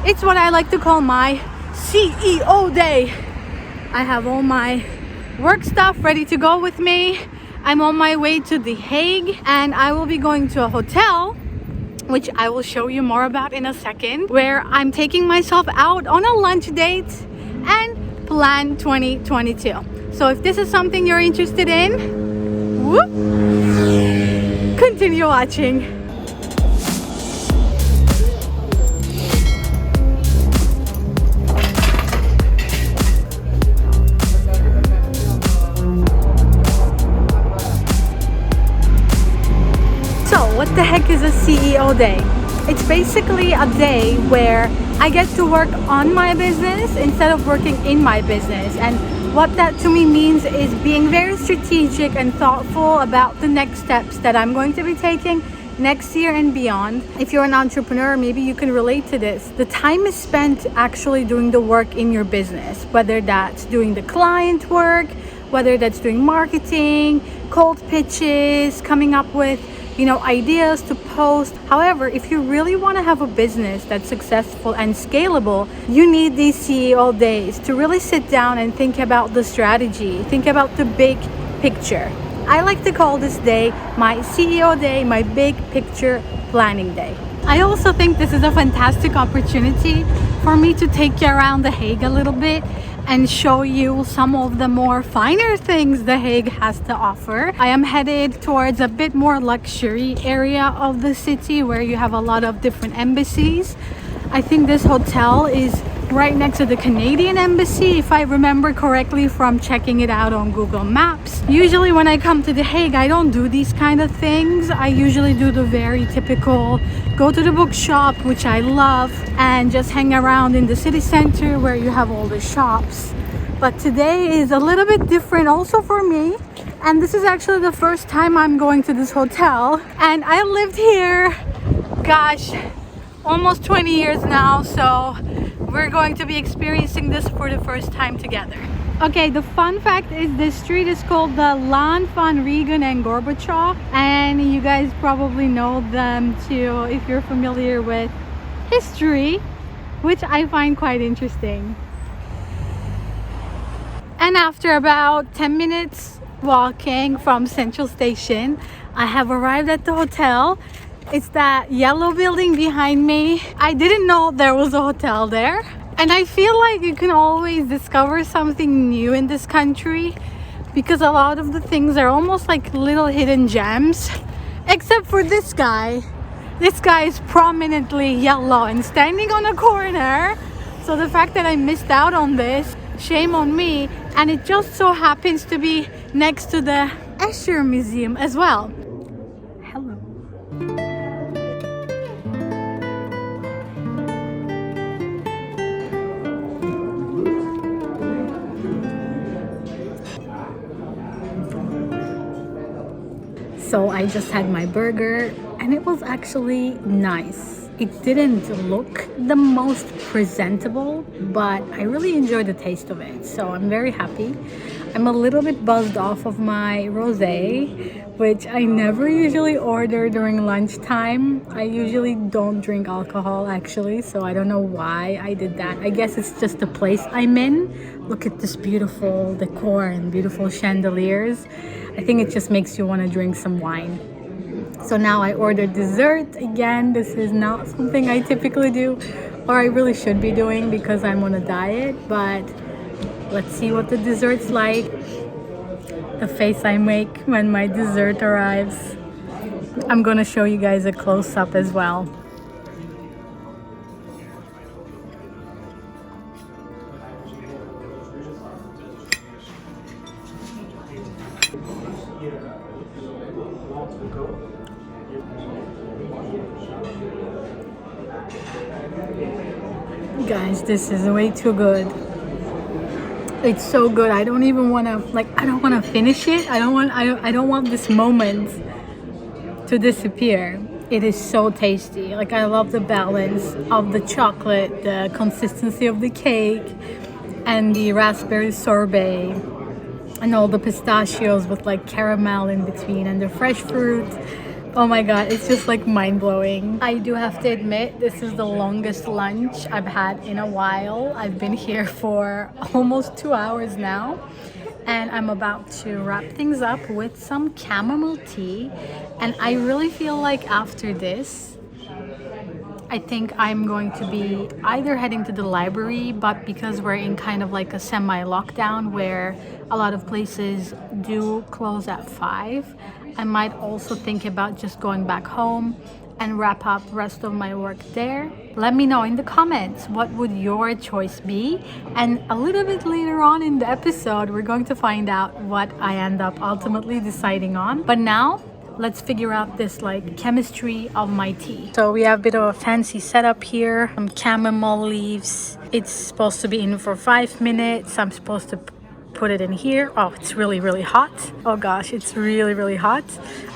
It's what I like to call my CEO day. I have all my work stuff ready to go with me. I'm on my way to The Hague and I will be going to a hotel, which I will show you more about in a second, where I'm taking myself out on a lunch date and plan 2022. So if this is something you're interested in, whoop, continue watching. What the heck is a CEO day? It's basically a day where I get to work on my business instead of working in my business. And what that to me means is being very strategic and thoughtful about the next steps that I'm going to be taking next year and beyond. If you're an entrepreneur, maybe you can relate to this. The time is spent actually doing the work in your business, whether that's doing the client work, whether that's doing marketing, cold pitches, coming up with ideas to post. However, if you really want to have a business that's successful and scalable, you need these CEO days to really sit down and think about the strategy, think about the big picture. I like to call this day my CEO day, my big picture planning day. I also think this is a fantastic opportunity for me to take you around The Hague a little bit and show you some of the more finer things The Hague has to offer. I am headed towards a bit more luxury area of the city where you have a lot of different embassies. I think this hotel is right next to the Canadian embassy, if I remember correctly from checking it out on Google Maps. Usually when I come to The Hague, I don't do these kind of things. I usually do the very typical go to the bookshop, which I love, and just hang around in the city center where you have all the shops. But today is a little bit different also for me, and this is actually the first time I'm going to this hotel. And I lived here, gosh, almost 20 years now, so we're going to be experiencing this for the first time together. Okay, the fun fact is this street is called the Laan van Reagan and Gorbachev, and you guys probably know them too if you're familiar with history, which I find quite interesting. And after about 10 minutes walking from Central Station, I have arrived at the hotel. It's that yellow building behind me. I didn't know there was a hotel there. And I feel like you can always discover something new in this country because a lot of the things are almost like little hidden gems. Except for this guy. This guy is prominently yellow and standing on a corner. So the fact that I missed out on this, shame on me. And it just so happens to be next to the Escher Museum as well. Hello. So I just had my burger and it was actually nice. It didn't look the most presentable, but I really enjoyed the taste of it. So I'm very happy. I'm a little bit buzzed off of my rosé, which I never usually order during lunchtime. I usually don't drink alcohol actually, so I don't know why I did that. I guess it's just the place I'm in. Look at this beautiful decor and beautiful chandeliers. I think it just makes you want to drink some wine. So now I ordered dessert. Again, this is not something I typically do, or I really should be doing because I'm on a diet, but let's see what the dessert's like. The face I make when my dessert arrives. I'm gonna show you guys a close-up as well. Guys, this is way too good. It's so good. I don't even want to I don't want to finish it. I don't want this moment to disappear. It is so tasty. I love the balance of the chocolate, the consistency of the cake, and the raspberry sorbet, and all the pistachios with caramel in between, and the fresh fruit. Oh my god, it's just like mind-blowing. I do have to admit, this is the longest lunch I've had in a while. I've been here for almost 2 hours now, and I'm about to wrap things up with some chamomile tea. And I really feel like after this, I think I'm going to be either heading to the library, but because we're in kind of like a semi-lockdown where a lot of places do close at 5, I might also think about just going back home and wrap up the rest of my work there. Let me know in the comments, what would your choice be? And a little bit later on in the episode, we're going to find out what I end up ultimately deciding on. But now, let's figure out this like chemistry of my tea. So we have a bit of a fancy setup here. Some chamomile leaves. It's supposed to be in for 5 minutes. I'm supposed to put it in here. Oh, it's really, really hot. Oh gosh, it's really, really hot.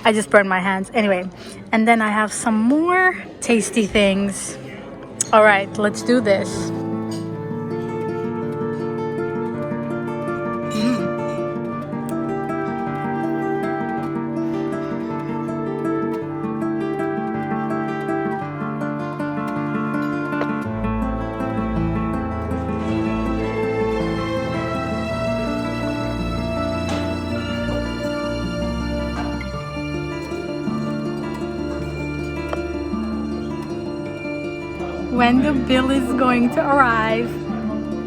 I just burned my hands. Anyway, and then I have some more tasty things. All right, let's do this. When the bill is going to arrive,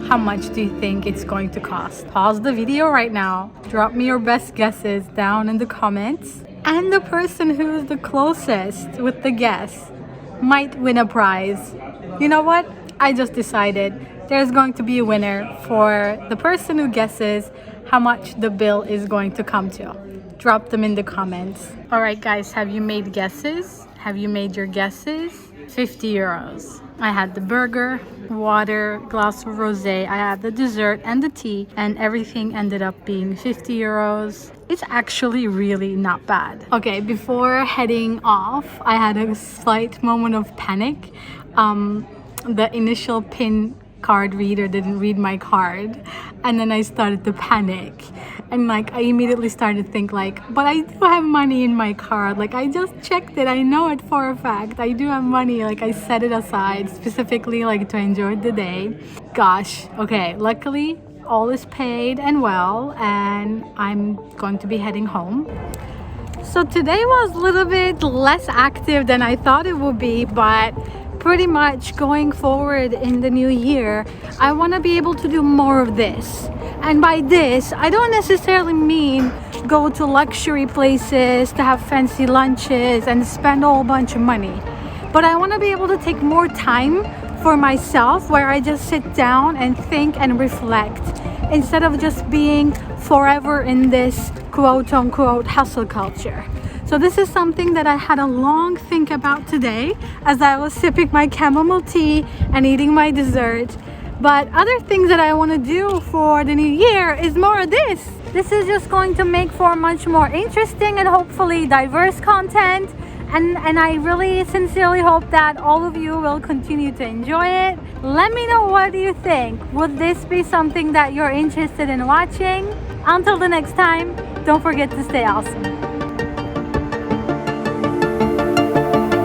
how much do you think it's going to cost? Pause the video right now. Drop me your best guesses down in the comments. And the person who is the closest with the guess might win a prize. You know what? I just decided there's going to be a winner for the person who guesses how much the bill is going to come to. Drop them in the comments. All right, guys, have you made guesses? Have you made your guesses? 50 euros. I had the burger, water, glass of rosé, I had the dessert and the tea, and everything ended up being 50 euros. It's actually really not bad. Okay, before heading off, I had a slight moment of panic. The initial PIN card reader didn't read my card, and then I started to panic, and like I immediately started to think like, but I do have money in my card, like I just checked it, I know it for a fact, I do have money, like I set it aside specifically like to enjoy the day. Gosh, okay, luckily all is paid and well, and I'm going to be heading home. So today was a little bit less active than I thought it would be, but pretty much going forward in the new year, I want to be able to do more of this. And by this, I don't necessarily mean go to luxury places to have fancy lunches and spend a whole bunch of money. But I want to be able to take more time for myself where I just sit down and think and reflect instead of just being forever in this quote unquote hustle culture. So this is something that I had a long think about today as I was sipping my chamomile tea and eating my dessert. But other things that I want to do for the new year is more of this. This is just going to make for much more interesting and hopefully diverse content. And I really sincerely hope that all of you will continue to enjoy it. Let me know, what do you think? Would this be something that you're interested in watching? Until the next time, don't forget to stay awesome.